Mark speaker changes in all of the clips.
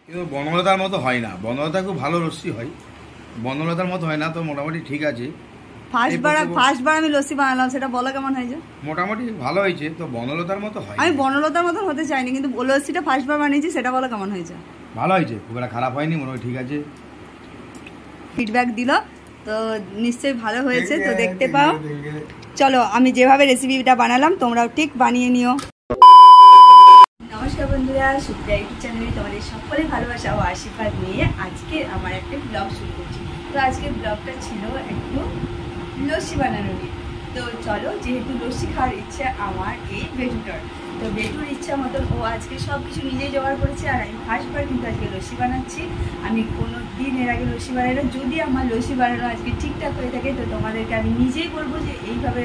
Speaker 1: কিন্তু বনলতার মতো হয় না। বনলতা খুব ভালো লস্যি হয়, বনলতার মতো হয় না, তো মোটামুটি ঠিক আছে।
Speaker 2: ফার্স্টবার আমি লস্যি বানালাম, সেটা বলো কেমন হয়েছে?
Speaker 1: মোটামুটি ভালো হয়েছে, তো বনলতার মতো হয়।
Speaker 2: আমি বনলতার মতন হতে চাইনি, কিন্তু লস্যিটা ফার্স্টবার বানিয়েছি, সেটা বলো কেমন হয়েছে?
Speaker 1: ভালো হয়েছে, খুব একটা খারাপ হয়নি, মোটামুটি ঠিক আছে।
Speaker 2: ফিডব্যাক দিল তো নিশ্চয়ই ভালো হয়েছে, তো দেখতে পাও। চলো আমি যেভাবে রেসিপিটা বানালাম তোমরাও ঠিক বানিয়ে নিও। নমস্কার বন্ধুরা, সুপ্রিয়া ইউটিউব চ্যানেলে তোমাদের সকলে ভালোবাসা ও আশীর্বাদ নিয়ে আজকে আমার একটা ব্লগ শুরু করছি। তো আজকে ব্লগটা ছিল একটু লস্যি বানানো নিয়ে। তো চলো, যেহেতু লস্যি খাওয়ার ইচ্ছা আমার এই বেটুটার, তো বেটুর ইচ্ছা মতন ও আজকে সব কিছু নিজেই জোগাড় করেছে। আর আমি ফার্স্টবার কিন্তু আজকে লস্যি বানাচ্ছি। আমি কোনো দিন এর আগে লস্যি বানাই না। যদি আমার লস্যি বানানো আজকে ঠিকঠাক হয়ে থাকে তো তোমাদেরকে আমি নিজেই বলবো যে এইভাবে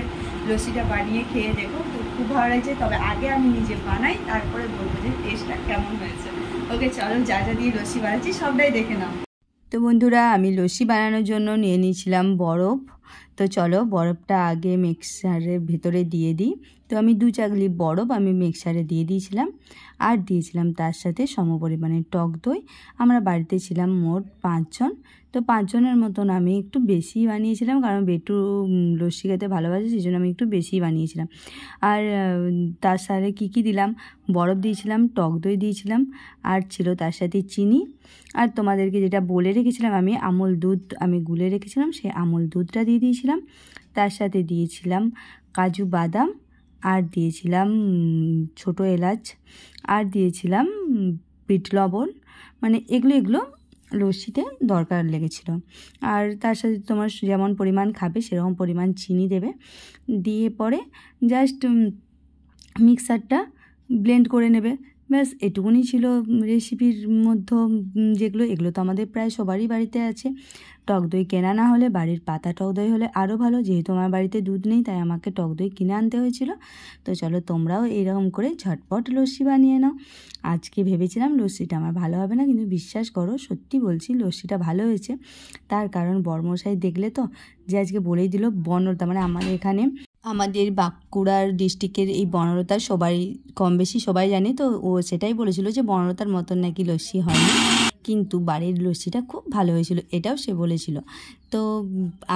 Speaker 2: লস্যিটা বানিয়ে খেয়ে দেখো, তো খুব ভালো লাগছে। তবে আগে আমি নিজে বানাই, তারপরে বলবো যে টেস্টটা কেমন হয়েছে। ওকে চলো, যা যা দিয়ে লস্যি বানাচ্ছি সবটাই দেখে নাও। তো বন্ধুরা, আমি লস্যি বানানোর জন্য নিয়ে নিয়েছিলাম বরফ। তো চলো বরফটা আগে মিক্সারের ভেতরে দিয়ে দিই। তো আমি 2 চাগলি বরফ আমি মিক্সারে দিয়ে দিয়েছিলাম, আর দিয়েছিলাম তার সাথে সমপরিমাণে টক দই। আমরা বাড়িতে ছিলাম মোট 5 জন, তো 5 জনের মতন আমি একটু বেশি বানিয়েছিলাম, কারণ বেটু লস্যি খেতে ভালোবাসে, সেই জন্য আমি একটু বেশি বানিয়েছিলাম। আর তার সাথে কী দিলাম, বরফ দিয়েছিলাম, টক দই দিয়েছিলাম, আর ছিল তার সাথে চিনি। আর তোমাদেরকে যেটা বলে রেখেছিলাম, আমি আমুল দুধ আমি গুলে রেখেছিলাম, সেই আমুল দুধটা দিয়ে দিয়েছিলাম। তার সাথে দিয়েছিলাম কাজু বাদাম, আর দিয়েছিলাম ছোটো এলাচ, আর দিয়েছিলাম বিট লবণ। মানে এগুলো লস্যিতে দরকার লেগেছিল। আর তার সাথে তোমার যেমন পরিমাণ খাবে সেরকম পরিমাণ চিনি দেবে। দিয়ে পরে জাস্ট মিক্সারটা ব্লেন্ড করে নেবে। ব্যাস এটুকুনি ছিল রেসিপির মধ্যে। এগুলো তো আমাদের প্রায় সবারই বাড়িতে আছে। টক দই কেনা না হলে বাড়ির পাতা টক দই হলে আরও ভালো। যেহেতু আমার বাড়িতে দুধ নেই, তাই আমাকে টক দই কিনে আনতে হয়েছিল। তো চলো তোমরাও এইরকম করে ঝটপট লস্যি বানিয়ে নাও। আজকে ভেবেছিলাম লস্যিটা আমার ভালো হবে না, কিন্তু বিশ্বাস করো সত্যি বলছি লস্যিটা ভালো হয়েছে। তার কারণ বর্মশাই দেখলে তো, যে আজকে বলেই দিল বনলতা, মানে আমাদের এখানে আমাদের বাঁকুড়ার ডিস্ট্রিক্টের এই বনলতা সবাই কম বেশি সবাই জানে। তো ও সেটাই বলেছিল যে বনলতার মতন নাকি লস্যি হয়নি, কিন্তু বাড়ির লস্যিটা খুব ভালো হয়েছিল, এটাও সে বলেছিল। তো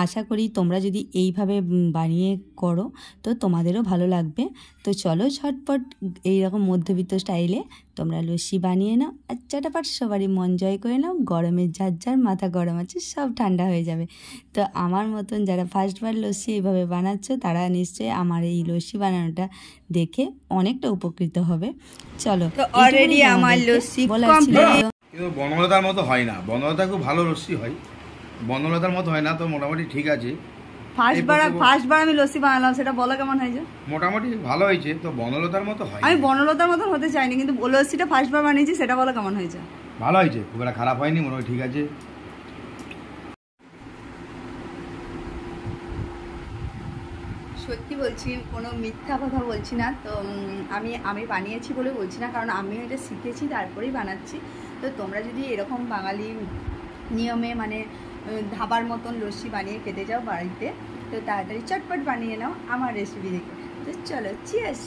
Speaker 2: আশা করি তোমরা যদি এইভাবে বানিয়ে করো তো তোমাদেরও ভালো লাগবে। তো চলো ঝটপট এইরকম মধ্যবিত্ত স্টাইলে তোমরা লস্যি বানিয়ে নাও, আর চটাপট সবারই মন জয় করে নাও। গরমে যার যার মাথা গরম আছে সব ঠান্ডা হয়ে যাবে। তো আমার মতন যারা ফার্স্টবার লস্যি এইভাবে বানাচ্ছ, তারা নিশ্চয়ই আমার এই লস্যি বানানোটা দেখে অনেকটা উপকৃত হবে। চলো, তো অলরেডি আমার লস্যি কমপ্লিট।
Speaker 1: কিন্তু বনলতার মতো হয় না। বনলতা খুব ভালো লস্যি হয়, বনলতার মতো হয় না, তো মোটামুটি ঠিক আছে।
Speaker 2: ফার্স্টবার আমি লস্যি বানালাম, সেটা বলো কেমন হয়েছে?
Speaker 1: মোটামুটি ভালো হয়েছে, তো বনলতার মতো হয়।
Speaker 2: আমি বনলতার মতন হতে চাইনি, কিন্তু লস্যিটা ফার্স্টবার বানিয়েছি, সেটা বলো কেমন হয়েছে?
Speaker 1: ভালো হয়েছে, খুব একটা খারাপ হয়নি, মোটামুটি ঠিক আছে।
Speaker 2: সত্যি বলছি, কোনো মিথ্যা কথা বলছি না। তো আমি বানিয়েছি বলে বলছি না, কারণ আমিও এটা শিখেছি তারপরেই বানাচ্ছি। তো তোমরা যদি এরকম বাঙালি নিয়মে মানে ধাবার মতন লস্যি বানিয়ে খেতে যাও বাড়িতে, তো তাড়াতাড়ি চটপট বানিয়ে নাও আমার রেসিপি দেখে। তো চলো, চিয়ার্স।